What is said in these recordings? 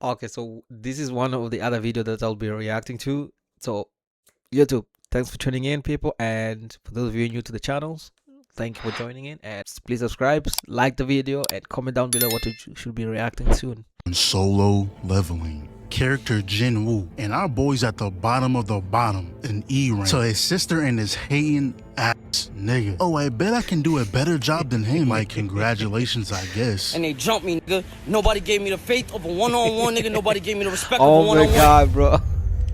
Okay, so this is one of the other video that I'll be reacting to. So YouTube, thanks for tuning in, people, and for those of you new to the channels, thank you for joining in, and please subscribe, like the video, and comment down below what you should be reacting soon. Solo leveling. Character Jinwoo, and our boy's at the bottom of the bottom in E rank. So his sister and his hating ass nigga. Oh, I bet I can do a better job than him. Like, congratulations, I guess. And they jumped me, nigga. Nobody gave me the faith of a one-on-one, nigga. Nobody gave me the respect Oh of a one-on-one. my god, bro.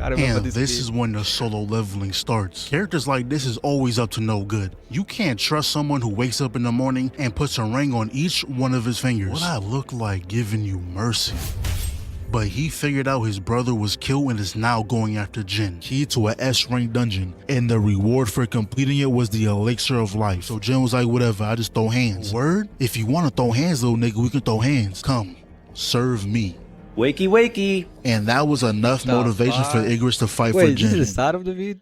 I remember And this video. is when the solo leveling starts. Characters like this is always up to no good. You can't trust someone who wakes up in the morning and puts a ring on each one of his fingers. What I look like giving you mercy. But he figured out his brother was killed and is now going after Jin. Key to a S rank dungeon, and the reward for completing it was the elixir of life. So Jin was like, whatever, I just throw hands. Word? If you want to throw hands, little nigga, we can throw hands. Come, serve me. Wakey, wakey. And that was enough motivation for Igris to fight for Wait, Jin. this is the start of the video?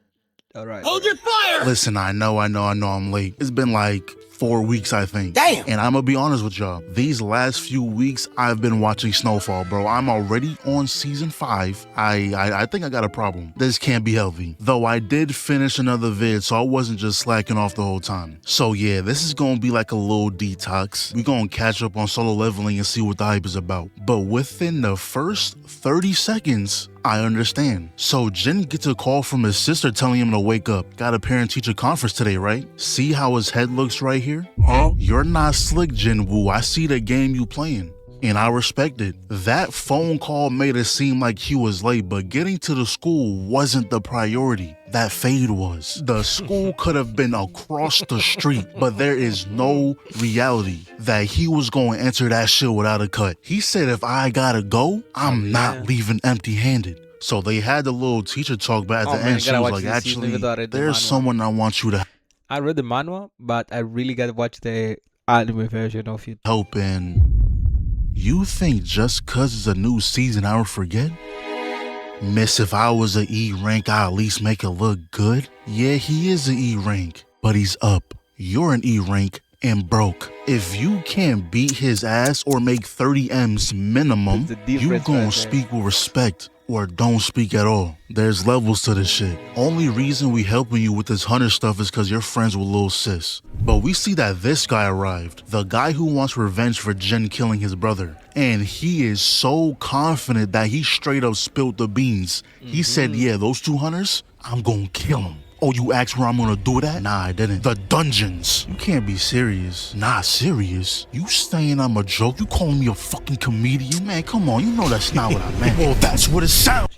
Alright. Hold your fire! Listen, I know I'm late. It's been like 4 weeks, I think. Damn! And I'm gonna be honest with y'all. These last few weeks, I've been watching Snowfall, bro. I'm already on season 5. I think I got a problem. This can't be healthy. Though I did finish another vid, so I wasn't just slacking off the whole time. So yeah, this is gonna be like a little detox. We're gonna catch up on solo leveling and see what the hype is about. But within the first 30 seconds, I understand. So Jin gets a call from his sister telling him to wake up. Got a parent-teacher conference today, right? See how his head looks right here? Huh? You're not slick, Jinwoo. I see the game you playing. And I respect it. That phone call made it seem like he was late, but getting to the school wasn't the priority. That fade was. The school could have been across the street, but there is no reality that he was going to enter that shit without a cut. He said, if I gotta go, I'm not leaving empty-handed. So they had the little teacher talk, but at the end, she was like, actually, there's someone I want you to I read the manual, but I really gotta watch the anime version of it. help in. You think just cause it's a new season I would forget? Miss, if I was an E rank, I at least make it look good? Yeah, he is an E rank, but he's up. You're an E rank and broke. If you can't beat his ass or make 30 M's minimum, you gon' speak with respect or don't speak at all. There's levels to this shit. Only reason we helping you with this hunter stuff is cause you're friends with Lil Sis. But we see that this guy arrived, the guy who wants revenge for Jin killing his brother. And he is so confident that he straight up spilled the beans. He said, yeah, those 2 hunters, I'm gonna kill them. Oh, you asked where I'm gonna do that? Nah, I didn't. The dungeons. You can't be serious. Nah, serious? You saying I'm a joke? You calling me a fucking comedian? Man, come on, you know that's not what I meant. Well, that's what it sounds.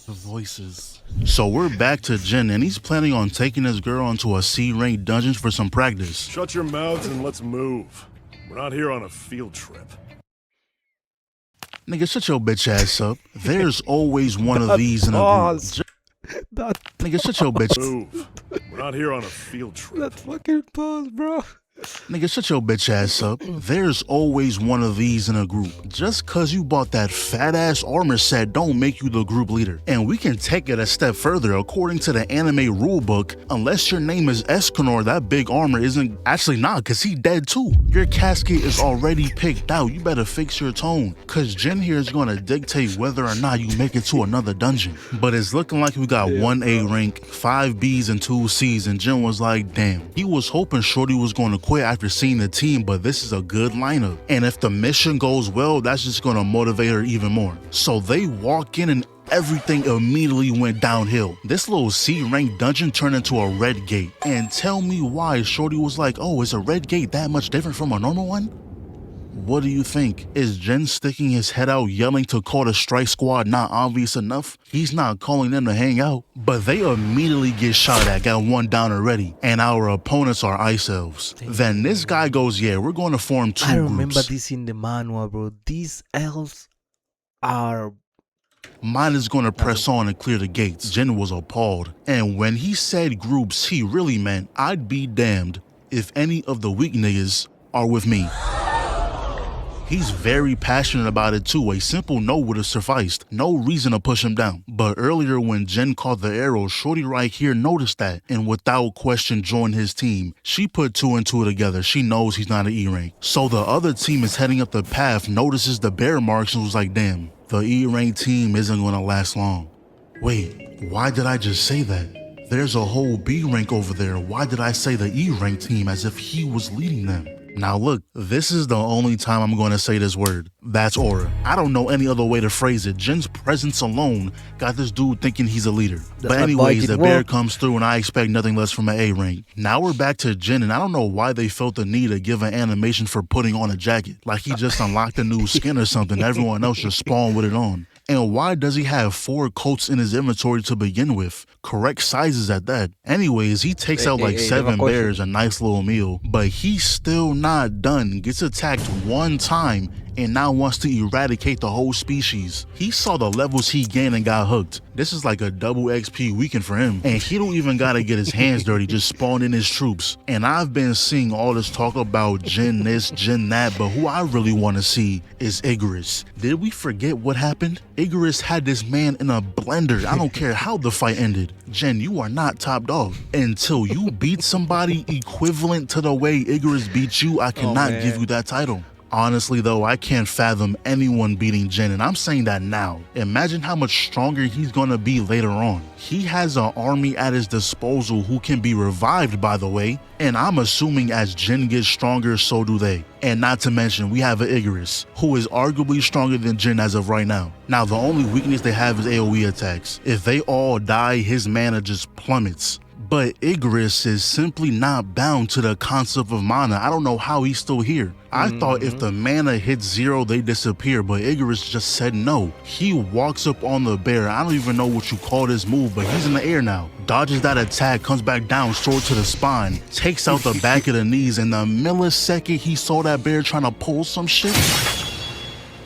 The voices. So we're back to Jin, and he's planning on taking his girl into a C-rank dungeon for some practice. Shut your mouths and let's move. We're not here on a field trip. Nigga, shut your bitch ass up. There's always one of these in a group. Nigga, shut your bitch. Move. We're not here on a field trip. That fucking pause, bro. Nigga, shut your bitch ass up. There's always one of these in a group. Just cause you bought that fat ass armor set don't make you the group leader. And we can take it a step further. According to the anime rulebook, unless your name is Escanor, that big armor isn't actually not, cause he dead too. Your casket is already picked out. You better fix your tone. Cause Jin here is gonna dictate whether or not you make it to another dungeon. But it's looking like we got 1 A rank, 5 B's and 2 C's, and Jin was like, damn. He was hoping Shorty was gonna quit after seeing the team, but this is a good lineup. And if the mission goes well, that's just gonna motivate her even more. So they walk in and everything immediately went downhill. This little C-rank dungeon turned into a red gate. And tell me why Shorty was like, oh, is a red gate that much different from a normal one? What do you think? Is Jin sticking his head out yelling to call the strike squad not obvious enough? He's not calling them to hang out. But they immediately get shot at, got 1 down already, and our opponents are ice elves. Then this guy goes, yeah, we're going to form 2 groups. I remember this in the manual, bro. These elves are... Mine is going to press on and clear the gates. Jin was appalled. And when he said groups, he really meant, I'd be damned if any of the weak niggas are with me. He's very passionate about it too. A simple no would have sufficed. No reason to push him down. But earlier when Jin caught the arrow, shorty right here noticed that and without question joined his team. She put 2 and 2 together. She knows he's not an E rank. So the other team is heading up the path, notices the bear marks and was like, damn, the E rank team isn't gonna last long. Wait, why did I just say that? There's a whole B rank over there. Why did I say the E rank team as if he was leading them? Now look, this is the only time I'm going to say this word. That's aura. I don't know any other way to phrase it. Jin's presence alone got this dude thinking he's a leader. But anyways, the bear comes through and I expect nothing less from an A rank. Now we're back to Jin and I don't know why they felt the need to give an animation for putting on a jacket. Like he just unlocked a new skin or something. Everyone else just spawned with it on. And why does he have 4 coats in his inventory to begin with? Correct sizes at that. Anyways, he takes out like 7 bears, a nice little meal. But he's still not done. Gets attacked 1 time and now wants to eradicate the whole species. He saw the levels he gained and got hooked. This is like a double XP weekend for him. And he don't even gotta get his hands dirty, just spawn in his troops. And I've been seeing all this talk about Jin this, Jin that, but who I really wanna see is Icarus. Did we forget what happened? Icarus had this man in a blender. I don't care how the fight ended. Jin, you are not top dog. Until you beat somebody equivalent to the way Icarus beat you, I cannot give you that title. Honestly though, I can't fathom anyone beating Jin, and I'm saying that now. Imagine how much stronger he's gonna be later on. He has an army at his disposal who can be revived, by the way, and I'm assuming as Jin gets stronger, so do they. And not to mention, we have an Icarus, who is arguably stronger than Jin as of right now. Now, the only weakness they have is AoE attacks. If they all die, his mana just plummets. But Icarus is simply not bound to the concept of mana. I don't know how he's still here. I thought if the mana hits 0, they disappear, but Icarus just said no. He walks up on the bear. I don't even know what you call this move, but he's in the air now. Dodges that attack, comes back down, sword to the spine, takes out the back of the knees, and the millisecond he saw that bear trying to pull some shit,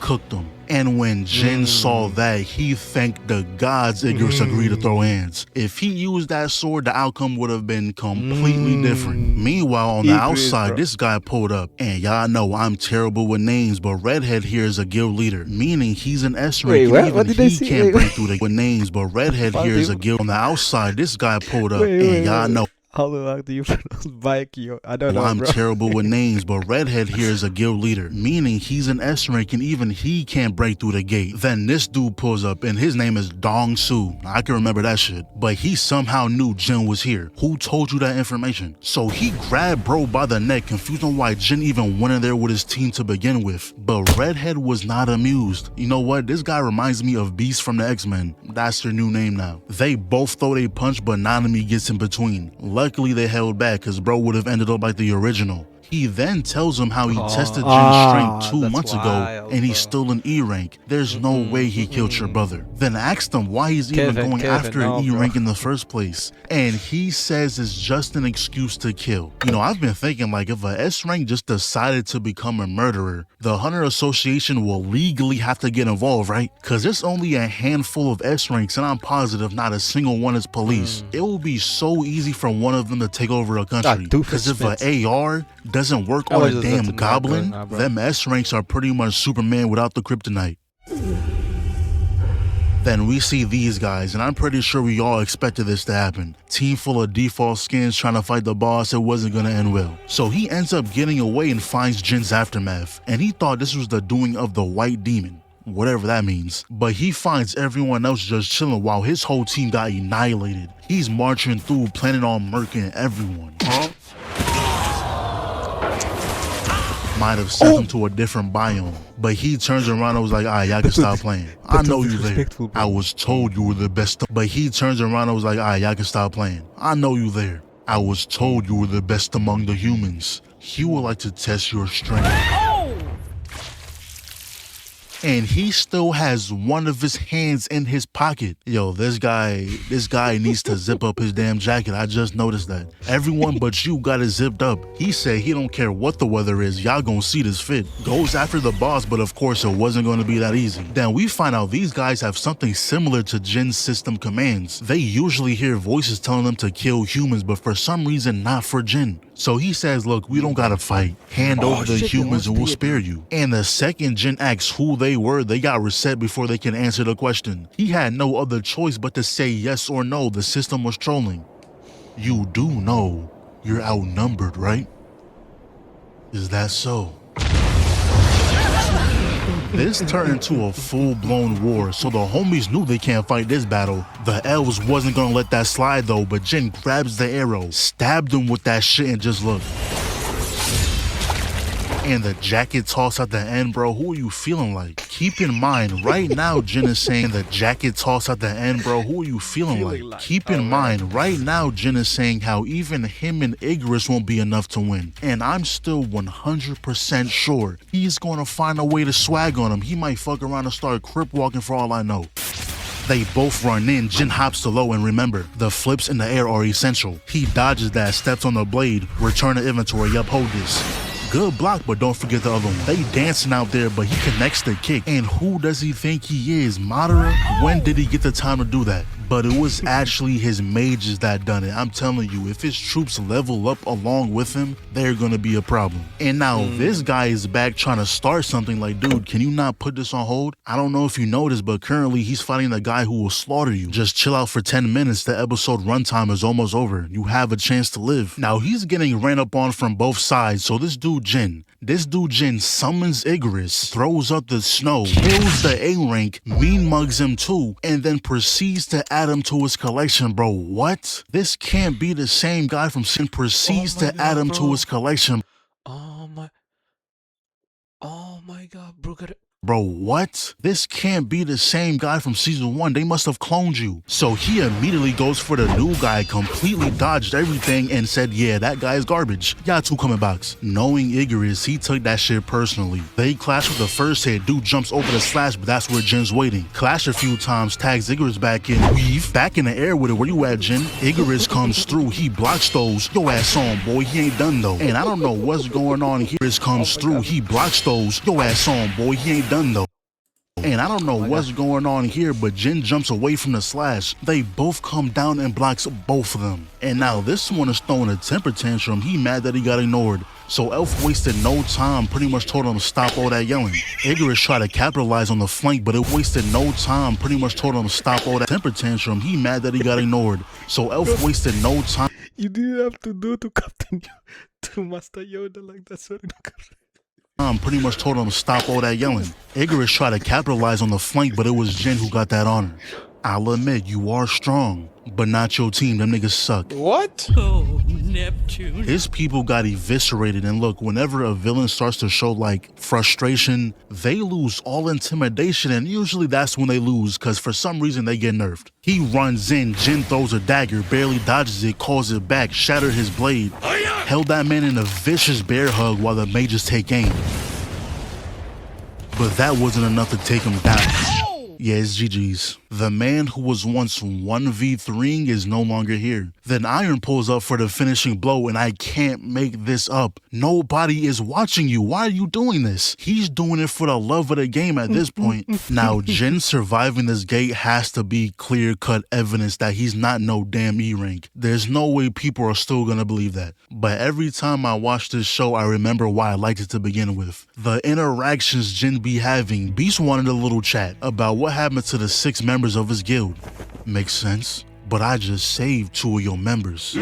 cooked him. And when Jin saw that, he thanked the gods Icarus agreed to throw hands. If he used that sword, the outcome would have been completely different. Meanwhile, on the outside, this guy pulled up. And y'all know I'm terrible with names, but Redhead here is a guild leader, meaning he's an S rank, and even he can't break through with names, but Redhead here is a guild. On the outside, this guy pulled up, and y'all know. How the fuck do you pronounce bike, yo? I don't know, I'm bro. terrible with names, but Redhead here is a guild leader, meaning he's an S rank and even he can't break through the gate. Then this dude pulls up and his name is Dong Su. I can remember that shit. But he somehow knew Jin was here. Who told you that information? So he grabbed bro by the neck, confused on why Jin even went in there with his team to begin with. But Redhead was not amused. You know what? This guy reminds me of Beast from the X-Men. That's their new name now. They both throw a punch, but Nanami gets in between. Luckily, they held back because bro would have ended up like the original. He then tells him how he tested Jin's strength 2 months ago and he's still an E rank. There's no way he killed your brother. Then asked him why he's even going after an E rank in the first place. And he says it's just an excuse to kill. You know, I've been thinking like if a S rank just decided to become a murderer, the Hunter Association will legally have to get involved, right? Because there's only a handful of S ranks and I'm positive not a single one is police. It will be so easy for one of them to take over a country. Because if an AR doesn't work on a damn goblin, them S ranks are pretty much Superman without the kryptonite. Then we see these guys, and I'm pretty sure we all expected this to happen. Team full of default skins trying to fight the boss, it wasn't gonna end well. So he ends up getting away and finds Jin's aftermath, and he thought this was the doing of the white demon, whatever that means. But he finds everyone else just chilling while his whole team got annihilated. He's marching through planning on murking everyone. Might have sent him to a different biome, but he turns around and was like, alright, y'all can stop playing. I know you there. I was told you were the best. But he turns around and was like, alright, y'all can stop playing. I know you there. I was told you were the best among the humans. He would like to test your strength. And he still has one of his hands in his pocket. Yo, this guy needs to zip up his damn jacket. I just noticed that. Everyone but you got it zipped up. He said he don't care what the weather is. Y'all gonna see this fit. Goes after the boss, but of course it wasn't gonna be that easy. Then we find out these guys have something similar to Jin's system commands. They usually hear voices telling them to kill humans, but for some reason not for Jin. So he says, look, we don't gotta fight. Hand over the humans and we'll spare you. And the second Jin asks who they were, they got reset before they can answer the question. He had no other choice but to say yes or no. The system was trolling. You do know you're outnumbered, right? Is that so? This turned into a full-blown war, so the homies knew they can't fight this battle. The elves wasn't gonna let that slide though, but Jin grabs the arrow, stabbed him with that shit, and just looked. And the jacket toss at the end, bro, who are you feeling like? Keep in mind, right now, Jin is saying the jacket toss at the end, bro, who are you feeling like? Keep in mind, right now, Jin is saying how even him and Igris won't be enough to win. And I'm still 100% sure he's gonna find a way to swag on him. He might fuck around and start crip walking for all I know. They both run in, Jin hops to low, and remember, the flips in the air are essential. He dodges that, steps on the blade, return to inventory, uphold this. Good block, but don't forget the other one. They dancing out there, but he connects the kick. And who does he think he is? Madara? When did he get the time to do that? But it was actually his mages that done it. I'm telling you, if his troops level up along with him, they're gonna be a problem. And now this guy is back trying to start something like, dude, can you not put this on hold? I don't know if you noticed, but currently he's fighting a guy who will slaughter you. Just chill out for 10 minutes. The episode runtime is almost over. You have a chance to live. Now he's getting ran up on from both sides, so this dude Jin summons Igris, throws up the snow, kills the A-rank, mean mugs him too, and then proceeds to add him to his collection, bro. What? This can't be the same guy from Sin. Proceeds to add him to his collection. Oh my god, bro. Bro, what? This can't be the same guy from season 1. They must have cloned you. So he immediately goes for the new guy, completely dodged everything, and said, yeah, that guy is garbage. Y'all two coming box. Knowing Igris, he took that shit personally. They clash with the first hit. Dude jumps over the slash, but that's where Jin's waiting. Clash a few times, tags Igris back in. Weave. Back in the air with it. Where you at, Jin? Igris comes through. He blocks those. Yo ass on, boy. He ain't done though. And I don't know what's going on here. Igris comes through. He blocks those. Yo ass on, boy. He ain't done though. And I don't know what's going on here, but Jin jumps away from the slash. They both come down and blocks both of them. And now this one is throwing a temper tantrum. He mad that he got ignored. So Elf wasted no time, pretty much told him to stop all that yelling. Igris tried to capitalize on the flank, but it wasted no time, pretty much told him to stop all that temper tantrum. He mad that he got ignored. So Elf wasted no time. You didn't have to do to Captain to Master Yoda like that. Sorry. Pretty much told him to stop all that yelling. Igris tried to capitalize on the flank, but it was Jin who got that honor. I'll admit, you are strong, but not your team. Them niggas suck. What? Oh, Neptune. His people got eviscerated, and look, whenever a villain starts to show like frustration, they lose all intimidation, and usually that's when they lose, because for some reason they get nerfed. He runs in, Jin throws a dagger, barely dodges it, calls it back, shattered his blade, held that man in a vicious bear hug while the mages take aim. But that wasn't enough to take him down. Yeah, it's GG's. The man who was once 1v3ing is no longer here. Then Iron pulls up for the finishing blow, and I can't make this up. Nobody is watching you. Why are you doing this? He's doing it for the love of the game at this point. Now, Jin surviving this gate has to be clear-cut evidence that he's not no damn E-rank. There's no way people are still gonna believe that. But every time I watch this show, I remember why I liked it to begin with. The interactions Jin be having. Beast wanted a little chat about what happened to the 6 members of his guild. Makes sense, but I just saved 2 of your members.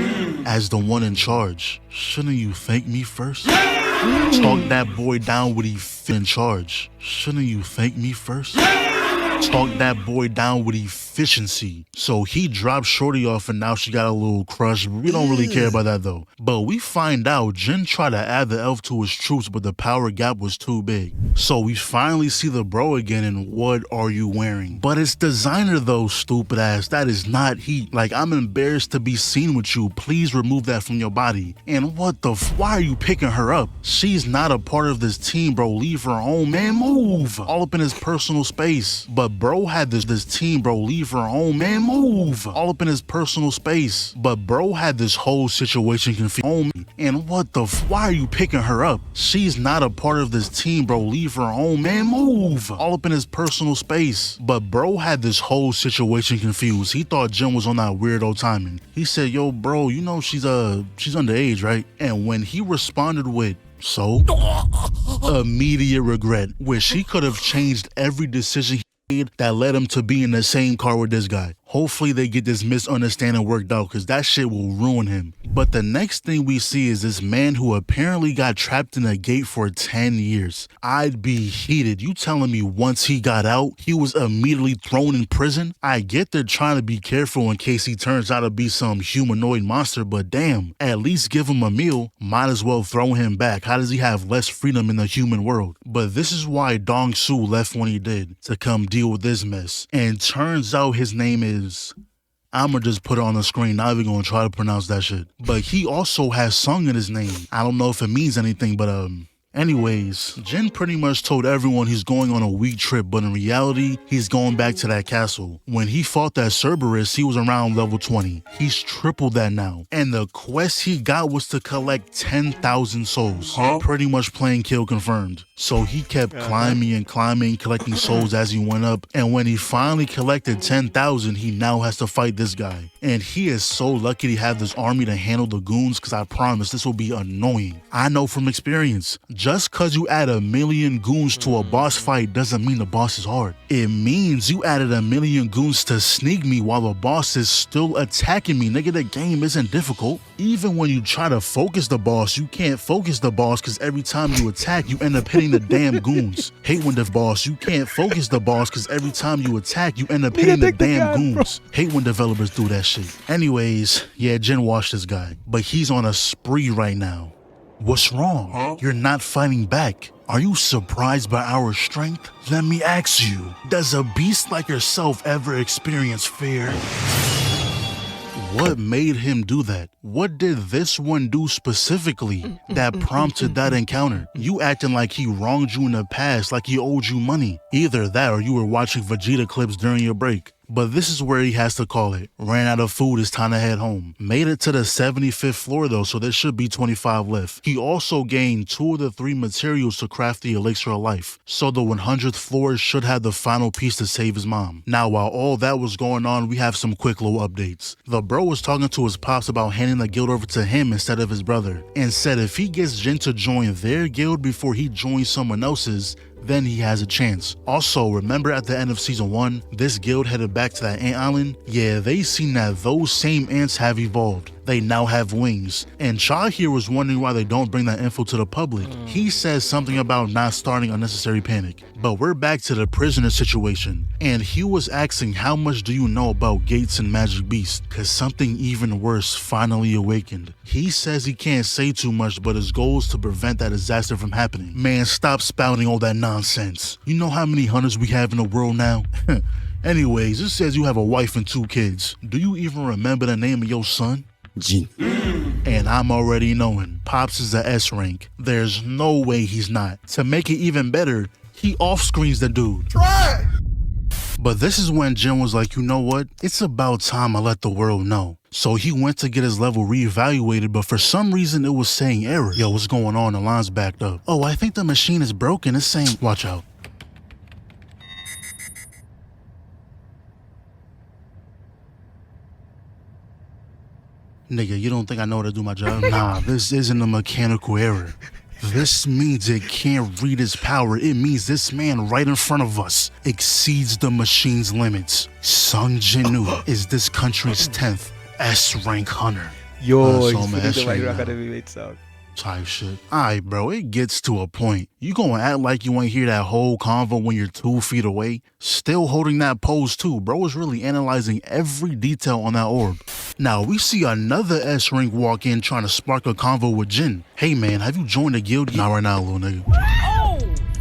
As the one in charge, shouldn't you thank me first? Talk that boy down when he in charge. Shouldn't you thank me first? Talk that boy down with efficiency. So he dropped Shorty off and now she got a little crush. We don't really care about that though. But we find out Jin tried to add the elf to his troops, but the power gap was too big. So we finally see the bro again, and what are you wearing? But it's designer though, stupid ass. That is not heat. Like, I'm embarrassed to be seen with you. Please remove that from your body. And what the why are you picking her up? She's not a part of this team, bro. Leave her home, man. Move. All up in his personal space. But But bro had this team, bro, leave her home, man, move, all up in his personal space. But bro had this whole situation confused. And what the why are you picking her up? She's not a part of this team, bro, leave her home, man, move, all up in his personal space. But bro had this whole situation confused. He thought Jin was on that weirdo timing. He said, yo, bro, you know she's underage, right? And when he responded with, so? Immediate regret, where she could have changed every decision he made that led him to be in the same car with this guy. Hopefully they get this misunderstanding worked out, because that shit will ruin him. But the next thing we see is this man who apparently got trapped in a gate for 10 years. I'd be heated. You telling me once he got out, he was immediately thrown in prison? I get they're trying to be careful in case he turns out to be some humanoid monster, but damn, at least give him a meal. Might as well throw him back. How does he have less freedom in the human world? But this is why Dong-soo left when he did, to come deal with this mess. And turns out his name is, I'ma just put it on the screen, not even gonna try to pronounce that shit. But he also has Sung in his name. I don't know if it means anything, but anyways, Jin pretty much told everyone he's going on a week trip, but in reality, he's going back to that castle. When he fought that Cerberus, he was around level 20. He's tripled that now. And the quest he got was to collect 10,000 souls. Pretty much playing kill confirmed. So he kept climbing and climbing, collecting souls as he went up. And when he finally collected 10,000, he now has to fight this guy. And he is so lucky to have this army to handle the goons, because I promise this will be annoying. I know from experience. Just cause you add 1 million goons to a boss fight doesn't mean the boss is hard. It means you added 1 million goons to sneak me while the boss is still attacking me. Nigga, the game isn't difficult. Even when you try to focus the boss, you can't focus the boss because every time you attack, you end up hitting the damn goons. Hate when the boss, you can't focus the boss because every time you attack, you end up hitting the damn goons. Hate when developers do that shit. Anyways, yeah, Jin washed this guy, but he's on a spree right now. What's wrong? You're not fighting back. Are you surprised by our strength? Let me ask you, does a beast like yourself ever experience fear? What made him do that? What did this one do specifically that prompted that encounter? You acting like he wronged you in the past, like he owed you money. Either that or you were watching Vegeta clips during your break. But this is where he has to call it. Ran out of food, it's time to head home. Made it to the 75th floor though, so there should be 25 left. He also gained 2 of the 3 materials to craft the elixir of life. So the 100th floor should have the final piece to save his mom. Now while all that was going on, we have some quick little updates. The bro was talking to his pops about handing the guild over to him instead of his brother. And said if he gets Jin to join their guild before he joins someone else's, then he has a chance. Also, remember at the end of season 1, this guild headed back to that ant island? Yeah, they seen that those same ants have evolved. They now have wings. And Cha here was wondering why they don't bring that info to the public. He says something about not starting unnecessary panic. But we're back to the prisoner situation. And he was asking how much do you know about Gates and Magic Beast? Cause something even worse finally awakened. He says he can't say too much, but his goal is to prevent that disaster from happening. Man, stop spouting all that nonsense. You know how many hunters we have in the world now? Anyways, it says you have a wife and 2 kids. Do you even remember the name of your son? Jin. And I'm already knowing Pops is a S rank. There's no way he's not. To make it even better, he off-screens the dude. Try! But this is when Jin was like, you know what? It's about time I let the world know. So he went to get his level reevaluated, but for some reason it was saying error. Yo, what's going on? The line's backed up. Oh, I think the machine is broken. It's saying, watch out. Nigga, you don't think I know how to do my job? Nah, this isn't a mechanical error. This means it can't read its power. It means this man right in front of us exceeds the machine's limits. SungJinwoo is this country's 10th S-rank hunter. Yo, So he's man, putting the that's My Hero right now. Academy weights out. Type shit. Alright, bro, it gets to a point. You gonna act like you ain't hear that whole convo when you're 2 feet away? Still holding that pose too. Bro is really analyzing every detail on that orb. Now, we see another S-rank walk in trying to spark a convo with Jin. Hey man, have you joined the guild? Not right now, little nigga.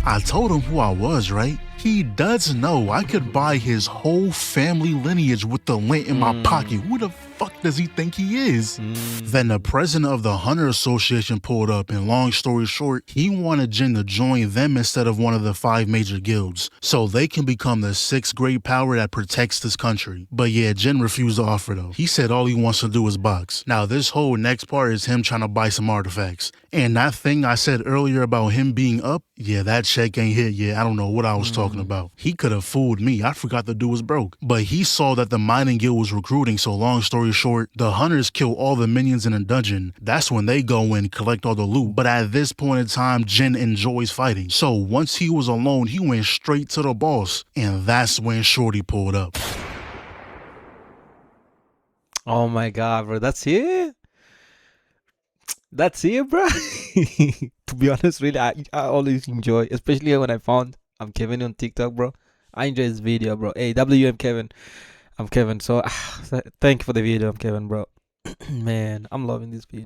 I told him who I was, right? He does know I could buy his whole family lineage with the lint in my pocket. Who the fuck does he think he is? Then the president of the Hunter Association pulled up, and long story short, he wanted Jin to join them instead of one of the 5 major guilds, so they can become the 6th great power that protects this country. But yeah, Jin refused the offer though. He said all he wants to do is box. Now this whole next part is him trying to buy some artifacts. And that thing I said earlier about him being up, yeah, that check ain't hit yet. I don't know what I was talking about. He could have fooled me. I forgot the dude was broke. But he saw that the mining guild was recruiting, so long story short, the hunters kill all the minions in a dungeon. That's when they go in, collect all the loot. But at this point in time, Jin enjoys fighting. So once he was alone, he went straight to the boss. And that's when Shorty pulled up. Oh my god, bro, that's it? That's it, bro? To be honest, really, I always enjoy, especially when I found ImKevinn on TikTok, bro. I enjoy his video, bro. Hey, WMKevinn. I'm Kevin. So thank you for the video, ImKevinn, bro. Man, I'm loving this video.